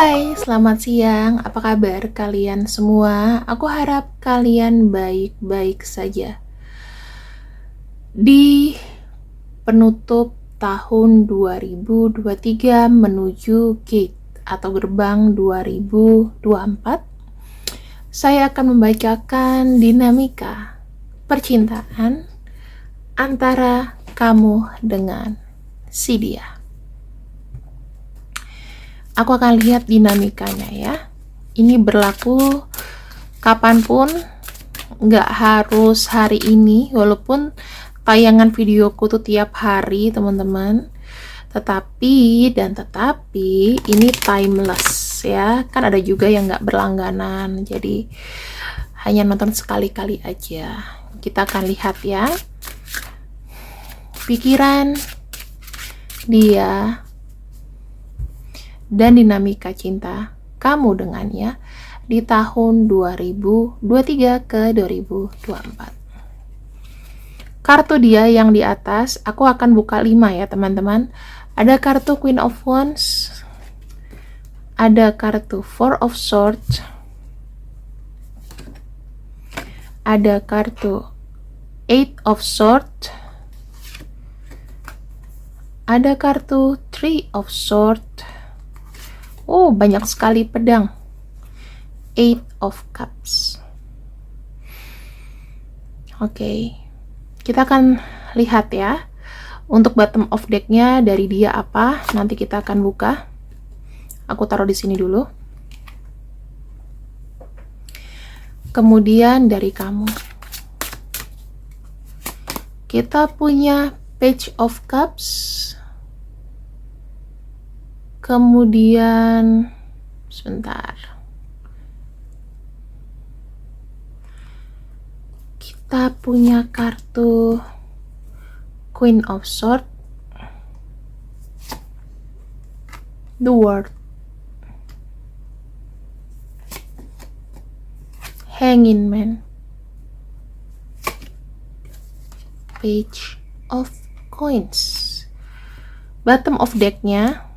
Hai, selamat siang. Apa kabar kalian semua? Aku harap kalian baik-baik saja. Di penutup tahun 2023 menuju gate atau gerbang 2024, saya akan membacakan dinamika percintaan antara kamu dengan si dia. Aku akan lihat dinamikanya ya. Ini berlaku kapanpun, nggak harus hari ini, walaupun tayangan videoku tuh tiap hari teman-teman. Tetapi ini timeless ya. Kan ada juga yang nggak berlangganan, jadi hanya nonton sekali-kali aja. Kita akan lihat ya. Pikiran dia dan dinamika cinta kamu dengannya di tahun 2023 ke 2024. Kartu dia yang di atas, aku akan buka 5 ya teman-teman. Ada kartu Queen of Wands, ada kartu Four of Swords, ada kartu Eight of Swords, ada kartu Three of Swords. Oh, banyak sekali pedang. Eight of Cups. Oke, kita akan lihat ya. Untuk bottom of deck-nya dari dia apa? Nanti kita akan buka. Aku taruh di sini dulu. Kemudian dari kamu, kita punya Page of Cups. Kemudian sebentar, kita punya kartu Queen of Swords, The World, Hanging Man, Page of Coins. Bottom of deck-nya.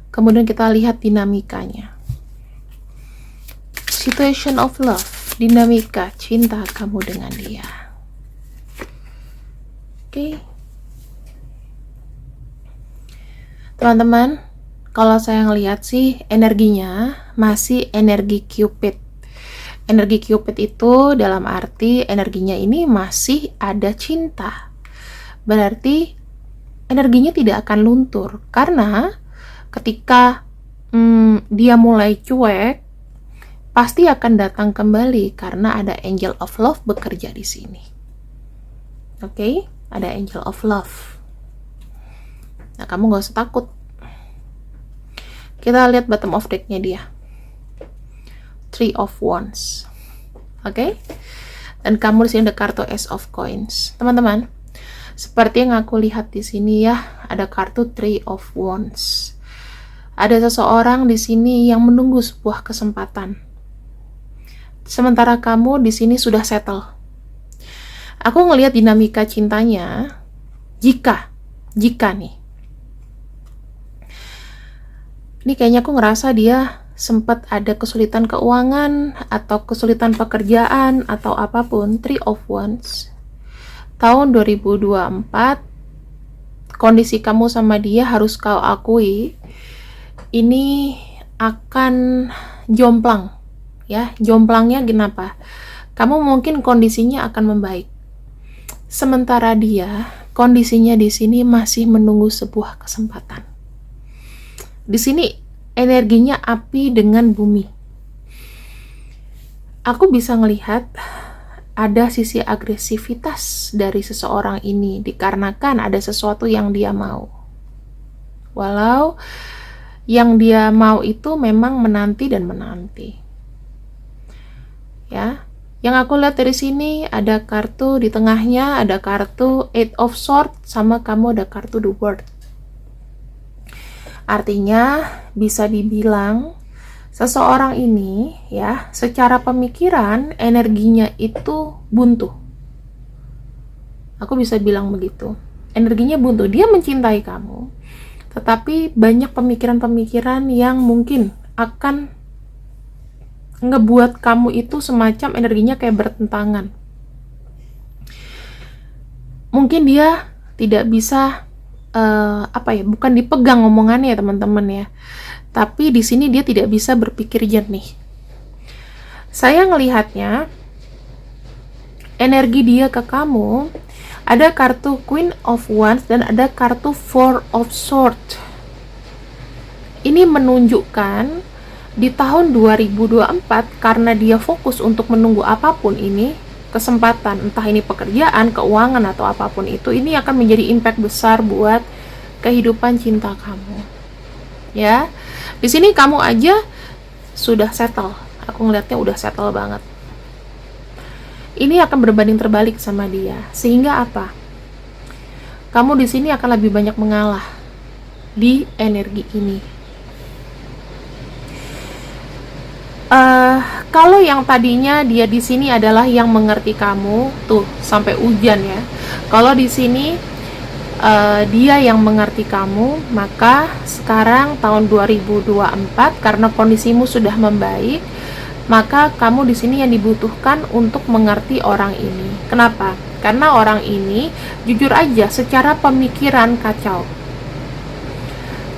Kemudian kita lihat dinamikanya. Situation of love, dinamika cinta kamu dengan dia. Oke. Teman-teman, kalau saya ngelihat sih energinya masih energi Cupid. Energi Cupid itu dalam arti energinya ini masih ada cinta. Berarti energinya tidak akan luntur karena ketika dia mulai cuek, pasti akan datang kembali karena ada Angel of Love bekerja di sini. Oke, ada Angel of Love. Nah, kamu gak usah takut. Kita lihat bottom of deck-nya dia. Three of Wands. Oke. Dan kamu di sini ada kartu Ace of Coins. Teman-teman, seperti yang aku lihat di sini ya, ada kartu Three of Wands. Ada seseorang di sini yang menunggu sebuah kesempatan. Sementara kamu di sini sudah settle. Aku ngelihat dinamika cintanya, jika nih. Ini kayaknya aku ngerasa dia sempat ada kesulitan keuangan atau kesulitan pekerjaan atau apapun. Three of Wands. Tahun 2024, kondisi kamu sama dia harus kau akui, ini akan jomplang ya. Jomplangnya kenapa? Kamu mungkin kondisinya akan membaik, sementara dia kondisinya di sini masih menunggu sebuah kesempatan. Di sini energinya api dengan bumi. Aku bisa melihat ada sisi agresivitas dari seseorang ini dikarenakan ada sesuatu yang dia mau. Walau yang dia mau itu memang menanti dan menanti. Ya, yang aku lihat dari sini ada kartu di tengahnya, ada kartu Eight of Swords, sama kamu ada kartu The World. Artinya bisa dibilang seseorang ini ya, secara pemikiran energinya itu buntu. Aku bisa bilang begitu. Energinya buntu. Dia mencintai kamu, tetapi banyak pemikiran-pemikiran yang mungkin akan ngebuat kamu itu semacam energinya kayak bertentangan. Mungkin dia tidak bisa bukan dipegang omongannya ya teman-teman ya, tapi di sini dia tidak bisa berpikir jernih. Saya ngelihatnya energi dia ke kamu, ada kartu Queen of Wands dan ada kartu Four of Swords. Ini menunjukkan di tahun 2024 karena dia fokus untuk menunggu apapun ini, kesempatan, entah ini pekerjaan, keuangan atau apapun itu, ini akan menjadi impact besar buat kehidupan cinta kamu. Ya. Di sini kamu aja sudah settle. Aku ngeliatnya udah settle banget. Ini akan berbanding terbalik sama dia. Sehingga apa? Kamu di sini akan lebih banyak mengalah di energi ini. Kalau yang tadinya dia di sini adalah yang mengerti kamu, tuh sampai hujan ya. Kalau di sini dia yang mengerti kamu, maka sekarang tahun 2024 karena kondisimu sudah membaik, maka kamu di sini yang dibutuhkan untuk mengerti orang ini. Kenapa? Karena orang ini jujur aja secara pemikiran kacau.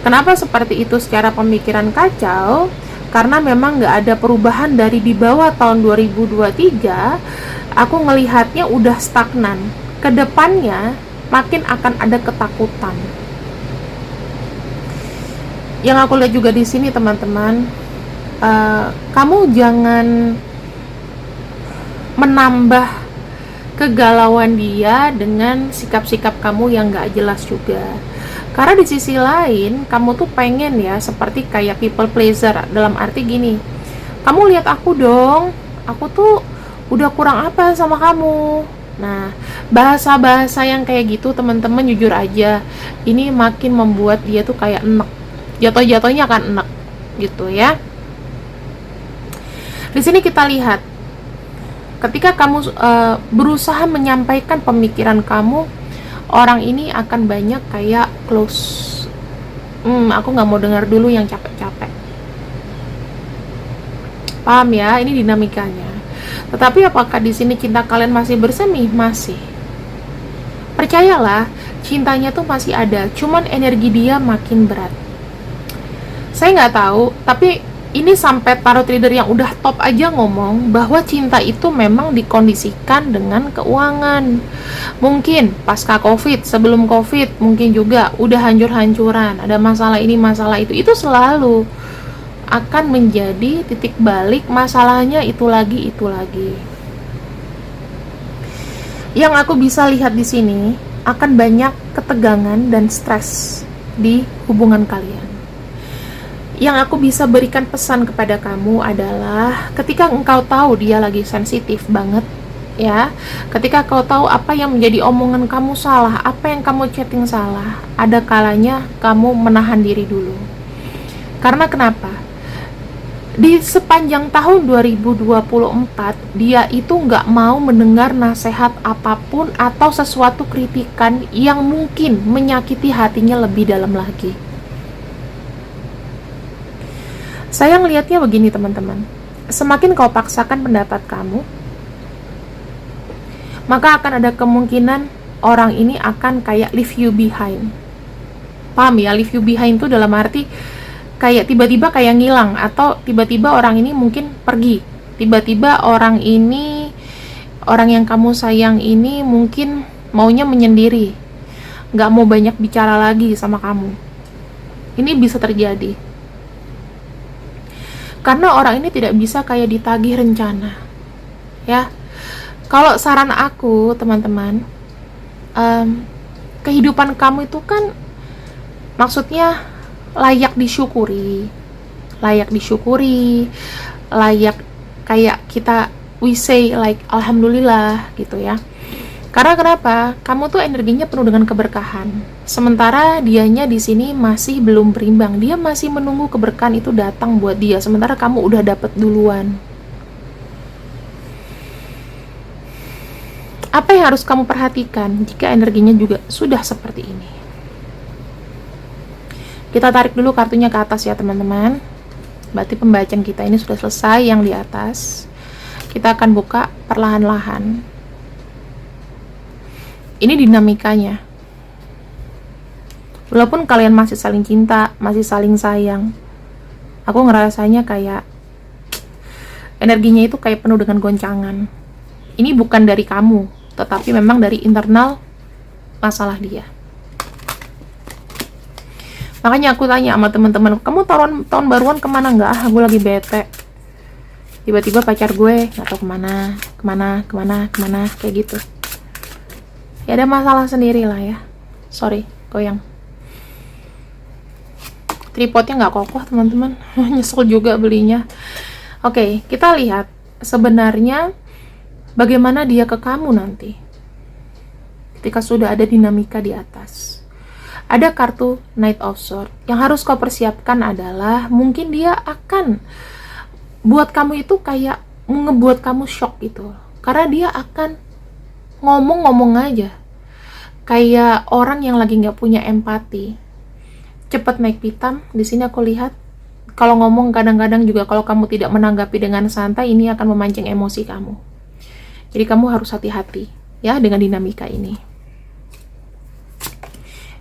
Kenapa seperti itu secara pemikiran kacau? Karena memang nggak ada perubahan dari di bawah tahun 2023, aku ngelihatnya udah stagnan. Kedepannya makin akan ada ketakutan. Yang aku lihat juga di sini teman-teman, kamu jangan menambah kegalauan dia dengan sikap-sikap kamu yang nggak jelas juga. Karena di sisi lain, kamu tuh pengen ya, seperti kayak people pleaser, dalam arti gini, kamu lihat aku dong, aku tuh udah kurang apa sama kamu. Nah, bahasa-bahasa yang kayak gitu, teman-teman jujur aja, ini makin membuat dia tuh kayak enek, jatuh-jatuhnya akan enek, gitu ya. Di sini kita lihat, ketika kamu berusaha menyampaikan pemikiran kamu, orang ini akan banyak kayak close. Aku nggak mau dengar dulu yang capek-capek. Paham ya? Ini dinamikanya. Tetapi apakah di sini cinta kalian masih bersemi? Masih. Percayalah, cintanya tuh masih ada. Cuman energi dia makin berat. Saya nggak tahu, tapi ini sampai tarot reader yang udah top aja ngomong bahwa cinta itu memang dikondisikan dengan keuangan. Mungkin pasca COVID, sebelum COVID, mungkin juga udah hancur-hancuran, ada masalah ini, masalah itu selalu akan menjadi titik balik, masalahnya itu lagi. Yang aku bisa lihat di sini, akan banyak ketegangan dan stres di hubungan kalian. Yang aku bisa berikan pesan kepada kamu adalah ketika engkau tahu dia lagi sensitif banget ya, ketika kau tahu apa yang menjadi omongan kamu salah, apa yang kamu chatting salah, ada kalanya kamu menahan diri dulu. Karena kenapa? Di sepanjang tahun 2024 dia itu nggak mau mendengar nasihat apapun atau sesuatu kritikan yang mungkin menyakiti hatinya lebih dalam lagi. Saya ngelihatnya begini teman-teman, semakin kau paksakan pendapat kamu, maka akan ada kemungkinan orang ini akan kayak leave you behind. Paham ya? Leave you behind itu dalam arti kayak tiba-tiba kayak ngilang, atau tiba-tiba orang ini mungkin pergi. Tiba-tiba orang ini, orang yang kamu sayang ini mungkin maunya menyendiri, nggak mau banyak bicara lagi sama kamu. Ini bisa terjadi. Karena orang ini tidak bisa kayak ditagih rencana. Ya. Kalau saran aku, teman-teman, kehidupan kamu itu kan maksudnya layak disyukuri, layak kayak kita we say like alhamdulillah gitu ya. Karena kenapa? Kamu tuh energinya penuh dengan keberkahan. Sementara dianya di sini masih belum berimbang. Dia masih menunggu keberkahan itu datang buat dia. Sementara kamu udah dapet duluan. Apa yang harus kamu perhatikan jika energinya juga sudah seperti ini? Kita tarik dulu kartunya ke atas ya teman-teman. Berarti pembacaan kita ini sudah selesai yang di atas. Kita akan buka perlahan-lahan. Ini dinamikanya. Walaupun kalian masih saling cinta, masih saling sayang, aku ngerasanya kayak energinya itu kayak penuh dengan goncangan. Ini bukan dari kamu, tetapi memang dari internal masalah dia. Makanya aku tanya sama teman-teman, kamu tahun baruan kemana nggak? Ah, gue lagi bete. Tiba-tiba pacar gue nggak tahu kemana, kayak gitu. Ya ada masalah sendiri lah ya. Sorry, goyang. Tripodnya nggak kokoh teman-teman. Nyesel juga belinya. Oke, kita lihat sebenarnya bagaimana dia ke kamu nanti. Ketika sudah ada dinamika di atas. Ada kartu Knight of Swords. Yang harus kau persiapkan adalah mungkin dia akan buat kamu itu kayak ngebuat kamu shock gitu. Karena dia akan ngomong-ngomong aja. Kayak orang yang lagi nggak punya empati. Cepat naik pitam. Di sini aku lihat kalau ngomong kadang-kadang juga kalau kamu tidak menanggapi dengan santai, ini akan memancing emosi kamu. Jadi kamu harus hati-hati ya dengan dinamika ini.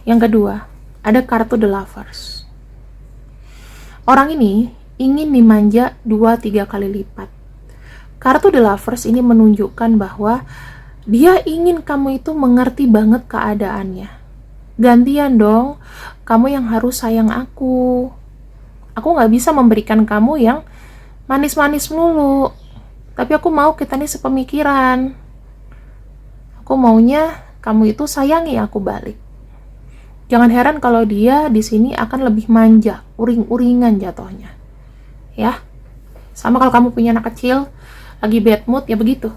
Yang kedua, ada kartu The Lovers. Orang ini ingin dimanja 2-3 kali lipat. Kartu The Lovers ini menunjukkan bahwa dia ingin kamu itu mengerti banget keadaannya. Gantian dong, kamu yang harus sayang aku. Aku gak bisa memberikan kamu yang manis-manis melulu. Tapi aku mau kita nih sepemikiran. Aku maunya kamu itu sayangi aku balik. Jangan heran kalau dia di sini akan lebih manja, uring-uringan jatuhnya. Ya. Sama kalau kamu punya anak kecil lagi bad mood ya begitu.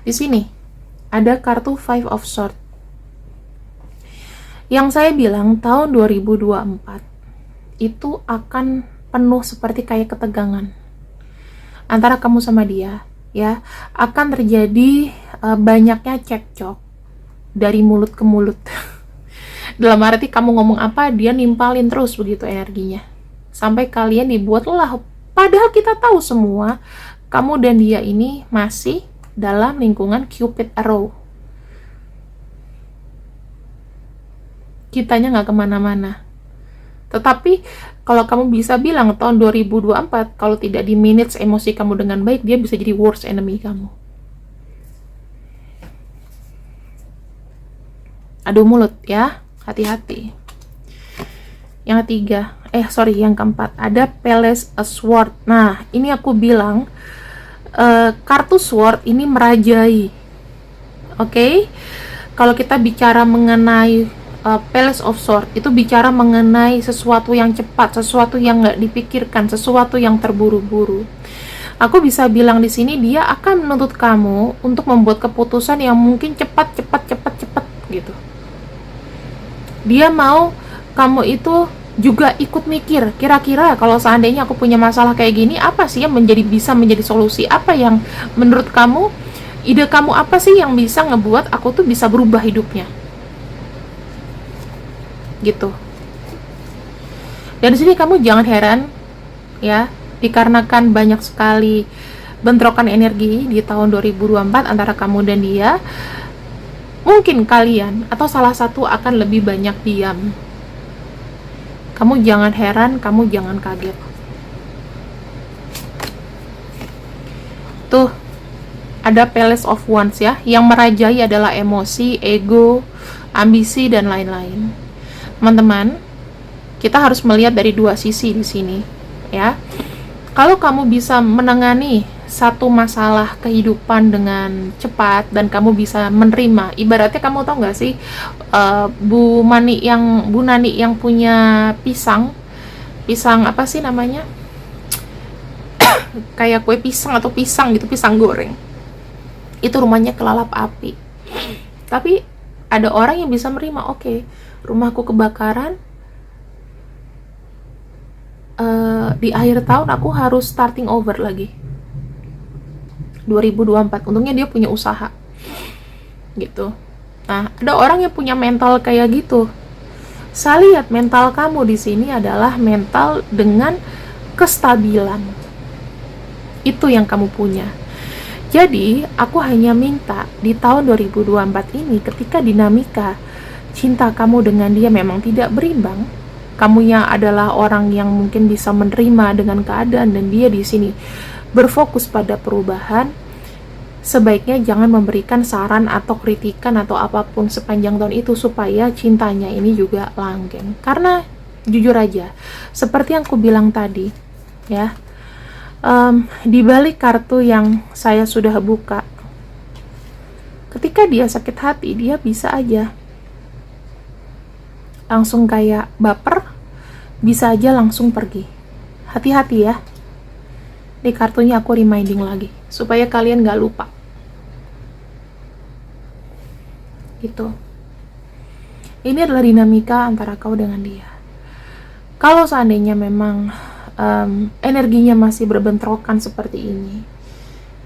Di sini ada kartu Five of Swords. Yang saya bilang tahun 2024 itu akan penuh seperti kayak ketegangan antara kamu sama dia, ya. Akan terjadi banyaknya cekcok dari mulut ke mulut. Dalam arti kamu ngomong apa, dia nimpalin terus begitu energinya. Sampai kalian dibuat lelah. Padahal kita tahu semua, kamu dan dia ini masih dalam lingkungan Cupid Arrow. Kitanya nggak kemana-mana. Tetapi, kalau kamu bisa bilang tahun 2024, kalau tidak di manage emosi kamu dengan baik, dia bisa jadi worst enemy kamu. Adu mulut ya. Hati-hati. Yang ketiga, yang keempat, ada Palace of Swords. Nah, ini aku bilang kartu Sword ini merajai. Oke? Kalau kita bicara mengenai Palace of Swords, itu bicara mengenai sesuatu yang cepat, sesuatu yang nggak dipikirkan, sesuatu yang terburu-buru. Aku bisa bilang di sini dia akan menuntut kamu untuk membuat keputusan yang mungkin cepat gitu. Dia mau kamu itu juga ikut mikir, kira-kira kalau seandainya aku punya masalah kayak gini, apa sih yang bisa menjadi solusi? Apa yang menurut kamu, ide kamu apa sih yang bisa ngebuat aku tuh bisa berubah hidupnya? Gitu. Dan di sini kamu jangan heran ya, dikarenakan banyak sekali bentrokan energi di tahun 2024 antara kamu dan dia. Mungkin kalian atau salah satu akan lebih banyak diam. Kamu jangan heran, kamu jangan kaget. Tuh, ada Palace of Wands ya, yang merajai adalah emosi, ego, ambisi, dan lain-lain. Teman-teman, kita harus melihat dari dua sisi di sini, ya. Kalau kamu bisa menangani satu masalah kehidupan dengan cepat dan kamu bisa menerima, ibaratnya kamu tahu nggak sih Bu Nani yang punya pisang apa sih namanya, kayak kue pisang atau pisang gitu, pisang goreng, itu rumahnya kelalap api, tapi ada orang yang bisa menerima, oke, rumahku kebakaran, di akhir tahun aku harus starting over lagi 2024. Untungnya dia punya usaha gitu. Nah, ada orang yang punya mental kayak gitu. Saya lihat mental kamu di sini adalah mental dengan kestabilan. Itu yang kamu punya. Jadi, aku hanya minta di tahun 2024 ini ketika dinamika cinta kamu dengan dia memang tidak berimbang, kamunya adalah orang yang mungkin bisa menerima dengan keadaan dan dia di sini berfokus pada perubahan, sebaiknya jangan memberikan saran atau kritikan atau apapun sepanjang tahun itu supaya cintanya ini juga langgeng. Karena jujur aja, seperti yang aku bilang tadi, ya, di balik kartu yang saya sudah buka, ketika dia sakit hati, dia bisa aja langsung kayak baper, bisa aja langsung pergi. Hati-hati ya. Di kartunya aku reminding lagi supaya kalian gak lupa. Gitu. Ini adalah dinamika antara kau dengan dia. Kalau seandainya memang energinya masih berbentrokan seperti ini,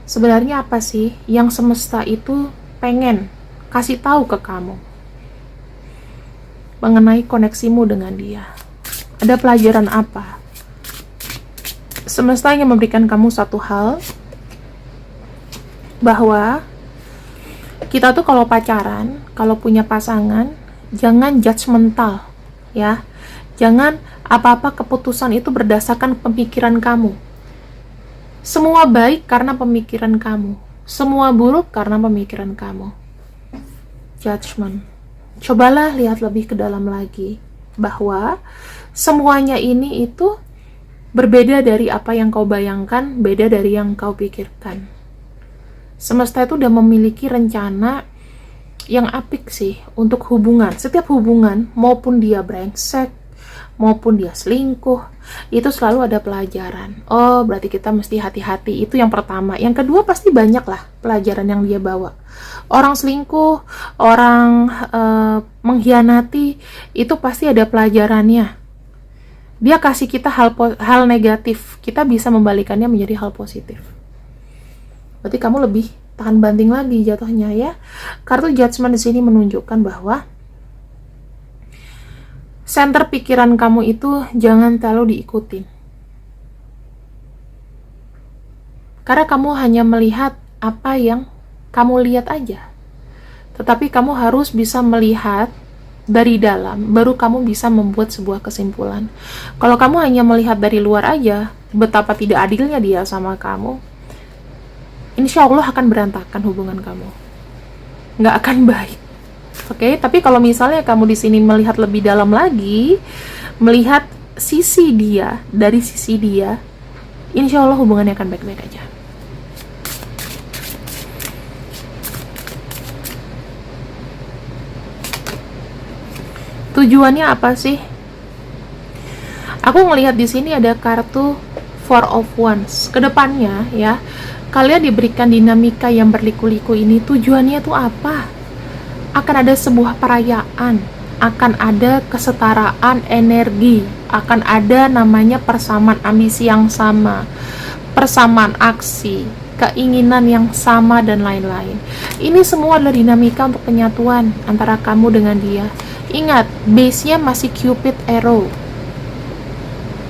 sebenarnya apa sih yang semesta itu pengen kasih tahu ke kamu mengenai koneksimu dengan dia? Ada pelajaran apa? Semesta ingin memberikan kamu satu hal, bahwa kita tuh kalau pacaran, kalau punya pasangan, jangan judgmental, ya. Jangan apa-apa keputusan itu berdasarkan pemikiran kamu. Semua baik karena pemikiran kamu, semua buruk karena pemikiran kamu. Judgment. Cobalah lihat lebih ke dalam lagi, bahwa semuanya ini itu berbeda dari apa yang kau bayangkan, beda dari yang kau pikirkan. Semesta itu udah memiliki rencana yang apik sih untuk hubungan. Setiap hubungan, maupun dia brengsek, maupun dia selingkuh, itu selalu ada pelajaran. Oh, berarti kita mesti hati-hati. Itu yang pertama. Yang kedua, pasti banyak lah pelajaran yang dia bawa. Orang selingkuh, orang mengkhianati, itu pasti ada pelajarannya. Dia kasih kita hal negatif, kita bisa membalikannya menjadi hal positif. Berarti kamu lebih tahan banting lagi jatuhnya, ya. Kartu Judgment di sini menunjukkan bahwa center pikiran kamu itu jangan terlalu diikutin. Karena kamu hanya melihat apa yang kamu lihat aja. Tetapi kamu harus bisa melihat dari dalam, baru kamu bisa membuat sebuah kesimpulan. Kalau kamu hanya melihat dari luar aja, betapa tidak adilnya dia sama kamu, insya Allah akan berantakan hubungan kamu, nggak akan baik. Oke, tapi kalau misalnya kamu di sini melihat lebih dalam lagi, melihat sisi dia, dari sisi dia, insya Allah hubungannya akan baik-baik aja. Tujuannya apa sih? Aku ngelihat di sini ada kartu Four of Wands. Kedepannya ya, kalian diberikan dinamika yang berliku-liku ini. Tujuannya tuh apa? Akan ada sebuah perayaan, akan ada kesetaraan energi, akan ada namanya persamaan ambisi yang sama, persamaan aksi, keinginan yang sama, dan lain-lain. Ini semua adalah dinamika untuk penyatuan antara kamu dengan dia. Ingat, base-nya masih Cupid Arrow.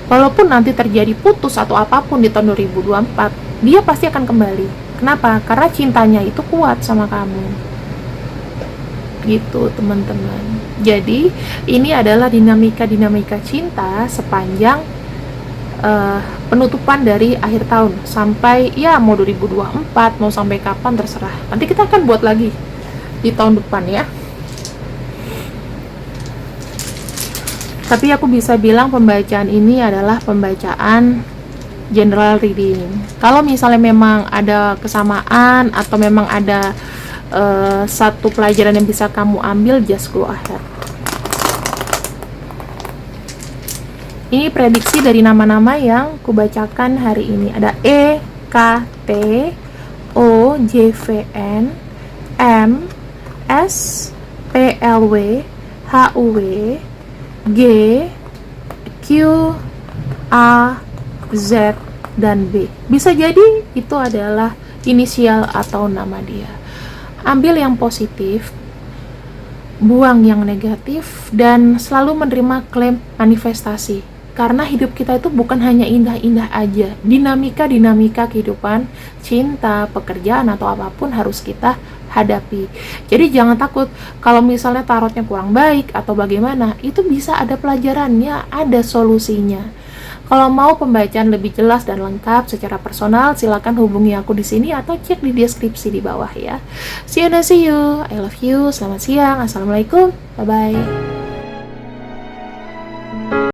Walaupun nanti terjadi putus atau apapun di tahun 2024, dia pasti akan kembali. Kenapa? Karena cintanya itu kuat sama kamu. Gitu, teman-teman. Jadi, ini adalah dinamika-dinamika cinta sepanjang penutupan dari akhir tahun sampai ya mau 2024, mau sampai kapan terserah. Nanti kita akan buat lagi di tahun depan ya. Tapi aku bisa bilang pembacaan ini adalah pembacaan general reading. Kalau misalnya memang ada kesamaan atau memang ada satu pelajaran yang bisa kamu ambil, just go ahead. Ini prediksi dari nama-nama yang kubacakan hari ini. Ada E, K, T, O, J, V, N, M, S, P, L, W, H, U, W, G, Q, A, Z, dan B. Bisa jadi itu adalah inisial atau nama dia. Ambil yang positif, buang yang negatif, dan selalu menerima klaim manifestasi. Karena hidup kita itu bukan hanya indah-indah aja. Dinamika-dinamika kehidupan, cinta, pekerjaan, atau apapun harus kita hadapi. Jadi jangan takut kalau misalnya tarotnya kurang baik atau bagaimana, itu bisa ada pelajarannya, ada solusinya. Kalau mau pembacaan lebih jelas dan lengkap secara personal, silakan hubungi aku di sini atau cek di deskripsi di bawah ya. See you. I love you. Selamat siang. Assalamualaikum. Bye bye.